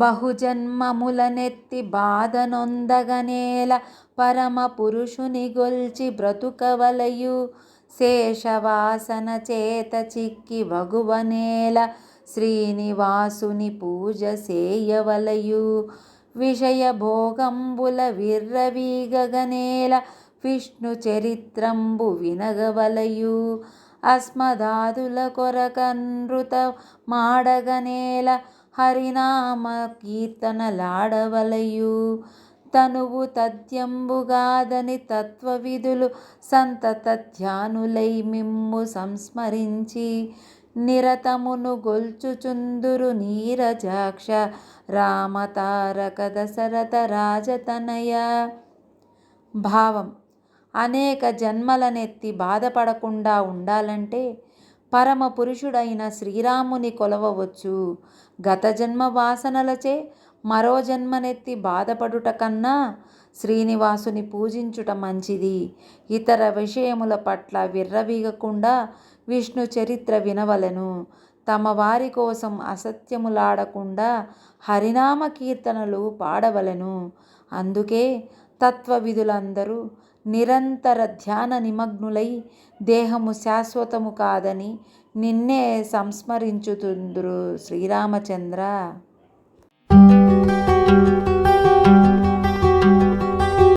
బహుజన్మములనెత్తి బాధనొందగనేల పరమ పురుషుని గొల్చి బ్రతుకవలయు శేషవాసన చేత చిక్కి వగువనేల శ్రీనివాసుని పూజ సేయవలయు విషయ భోగంబుల విర్రవీగగనేల విష్ణు చరిత్రంబు వినగవలయు అస్మదాదుల కొరకనృత మాడగనేల హరినామ కీర్తనలాడవలయు తనువు తథ్యంబుగాదని తత్వవిధులు సంతత ధ్యానులై మిమ్ము సంస్మరించి నిరతమును గొల్చుచుందురు నీరజాక్ష రామతారక దశరథ రాజతనయ. భావం: అనేక జన్మలనెత్తి బాధపడకుండా ఉండాలంటే పరమ పురుషుడైన శ్రీరాముని కొలవవచ్చు. గత జన్మ వాసనలచే మరో జన్మనెత్తి బాధపడుట కన్నా శ్రీనివాసుని పూజించుట మంచిది. ఇతర విషయముల పట్ల విర్రవీగకుండా విష్ణు చరిత్ర వినవలెను. తమ వారి కోసం అసత్యములాడకుండా హరినామ కీర్తనలు పాడవలెను. అందుకే తత్వవిధులందరూ నిరంతర ధ్యాన నిమగ్నులై దేహము శాశ్వతము కాదని నిన్నే సంస్మరించుతుందురు శ్రీరామచంద్ర.